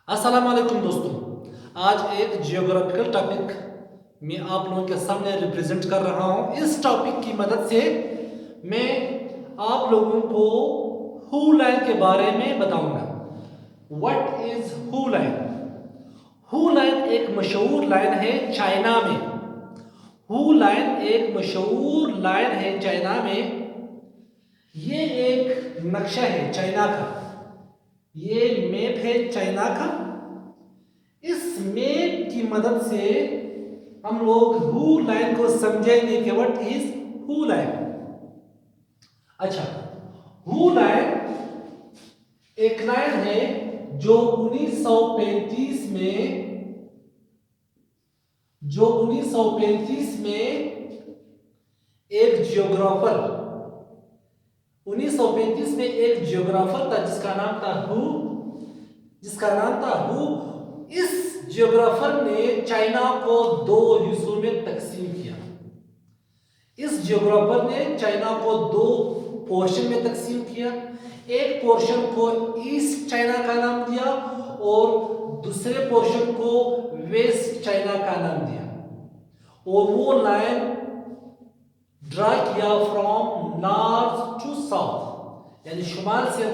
अस्सलाम वालेकुम दोस्तों। आज एक जियोग्राफिकल टॉपिक में आप लोगों के सामने रिप्रेजेंट कर रहा हूं। इस टॉपिक की मदद से मैं आप लोगों को हू लाइन के बारे में बताऊंगा। What is who line? Who line एक मशहूर लाइन है चाइना में। हू लाइन एक मशहूर लाइन है चाइना में। ये एक नक्शा है चाइना का। ये मैप है चाइना का। इस मैप की मदद से हम लोग हू लाइन को समझेंगे कि व्हाट इज हू लाइन। अच्छा, हू लाइन एक लाइन है जो 1935 में एक जियोग्राफर 1935 में एक जियोग्राफर था जिसका नाम था हू। इस जियोग्राफर ने चाइना को दो हिस्सों में तकसीम किया। इस जियोग्राफर ने चाइना को दो पोर्शन में तकसीम किया। एक पोर्शन को ईस्ट चाइना का नाम दिया और दूसरे पोर्शन को वेस्ट चाइना का नाम दिया। और वो लाइन ड्रा किया फ्रॉम नॉर्थ टू साउथ, यानी शुमाल से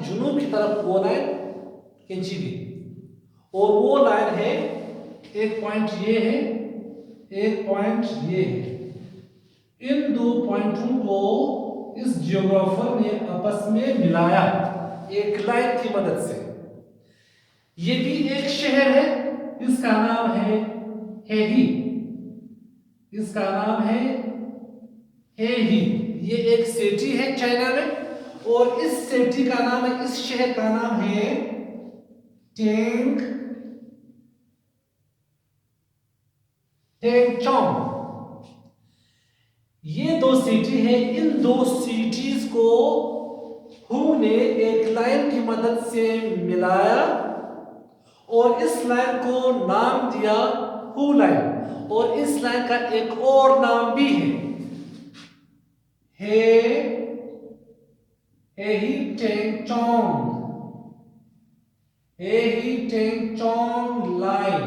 जुनूब की तरफ वो लाइन खींची गई। और वो लाइन है, एक पॉइंट ये है, एक पॉइंट ये है। इन दो पॉइंटों को इस जियोग्राफर ने आपस में मिलाया एक लाइन की मदद से। ये भी एक शहर है, इसका नाम है हेही। इसका नाम है हेही। ये एक सिटी है चाइना में और इस सिटी का नाम है, इस शहर का नाम है टेंगचोंग। ये दो सिटी है। इन दो सिटीज को हू ने एक लाइन की मदद से मिलाया और इस लाइन को नाम दिया हू लाइन। और इस लाइन का एक और नाम भी है, हेही टेंगचोंग लाइन।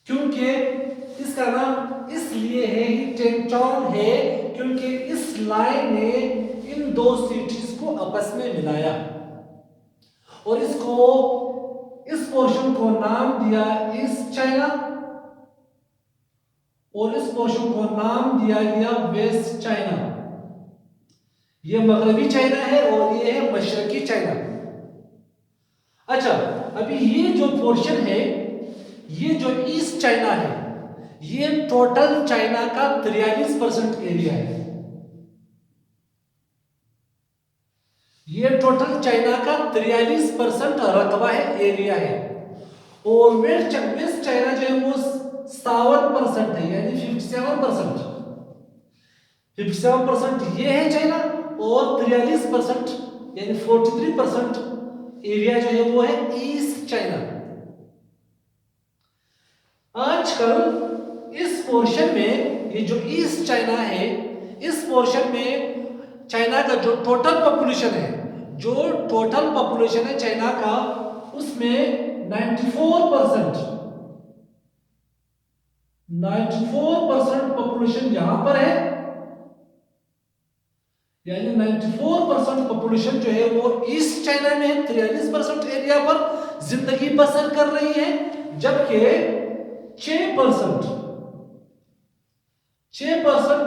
क्योंकि इसका नाम इसलिए हेही टेंगचोंग है क्योंकि इस लाइन ने इन दो सिटीज को आपस में मिलाया और इस पोर्शन को नाम दिया ईस्ट चाइना और इस पोर्शन को नाम दिया गया वेस्ट चाइना। ये मगरबी चाइना है और ये है मशरकी चाइना। अच्छा, अभी ये जो पोर्शन है, ये जो ईस्ट चाइना है, ये टोटल चाइना का 43% एरिया है। ये टोटल चाइना का 43% रकबा है, एरिया है। और वेस्ट चाइना जो है वो 57% है, यानी 57% ये है चाइना और 43% यानी 43% एरिया जो है वो है ईस्ट चाइना। आजकल इस पोर्शन में, ये जो ईस्ट चाइना है, इस पोर्शन में चाइना का जो टोटल पॉपुलेशन है चाइना का, उसमें 94% पॉपुलेशन यहां पर है। यानी 94% पॉपुलेशन जो है वो ईस्ट चाइना में है, 43% एरिया पर जिंदगी बसर कर रही है। जबकि 6%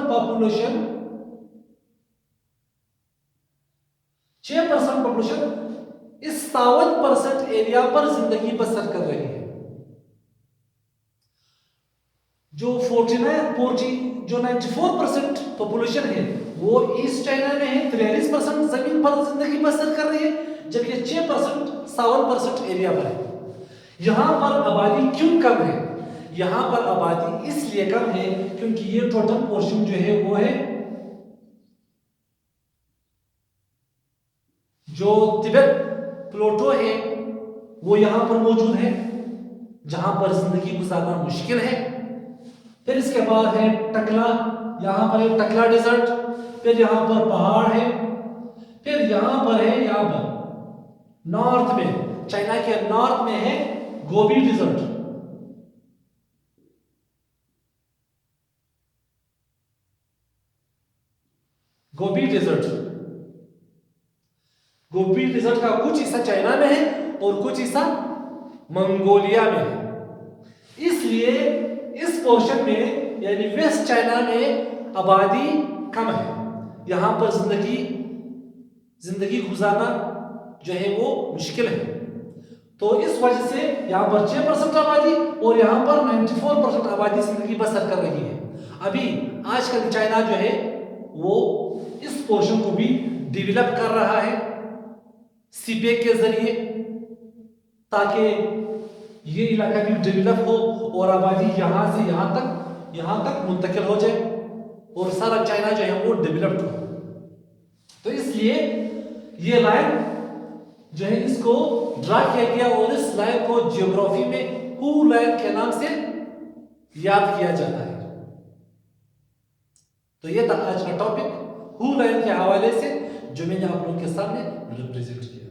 पॉपुलेशन इस 57% एरिया पर जिंदगी बसर कर रही है। जो 94% पॉपुलेशन है वो ईस्ट चाइना में है, 43% जमीन पर जिंदगी बसर कर रही है, जबकि 57% एरिया पर है। यहां पर आबादी क्यों कम है? यहां पर आबादी इसलिए कम है क्योंकि ये टोटल पोर्शन जो है वो है जो तिब्बत प्लेटो है, वो यहां पर मौजूद है जहां पर जिंदगी गुजारना मुश्किल है। फिर इसके बाद है टकला, यहां पर है टकला डेजर्ट। फिर यहां पर पहाड़ है। फिर यहां पर है याबर। नॉर्थ में, चाइना के नॉर्थ में है गोबी डिजर्ट। गोबी डिजर्ट, गोबी डिजर्ट का कुछ हिस्सा चाइना में है और कुछ हिस्सा मंगोलिया में है। इसलिए इस पोर्शन में यानी वेस्ट चाइना में आबादी कम है, यहां पर जिंदगी गुजारना जो है वो मुश्किल है। तो इस वजह से यहां पर 6% आबादी और यहां पर 94% आबादी जिंदगी बसर कर रही है। अभी आजकल चाइना जो है वो इस पोर्शन को भी डेवलप कर रहा है सीपेक के जरिए, ताकि ये इलाका भी डेवलप हो और आबादी यहां से यहां तक मुंतकिल हो जाए और सारा चाइना जो है वो डेवलप्ड हो। तो इसलिए ये लाइन जो है इसको ड्रा किया गया और इस लाइन को जियोग्राफी में हू लाइन के नाम से याद किया जाता है। तो ये था आज का टॉपिक हू लाइन के हवाले से जो मैंने आप लोगों के सामने रिप्रेजेंट किया।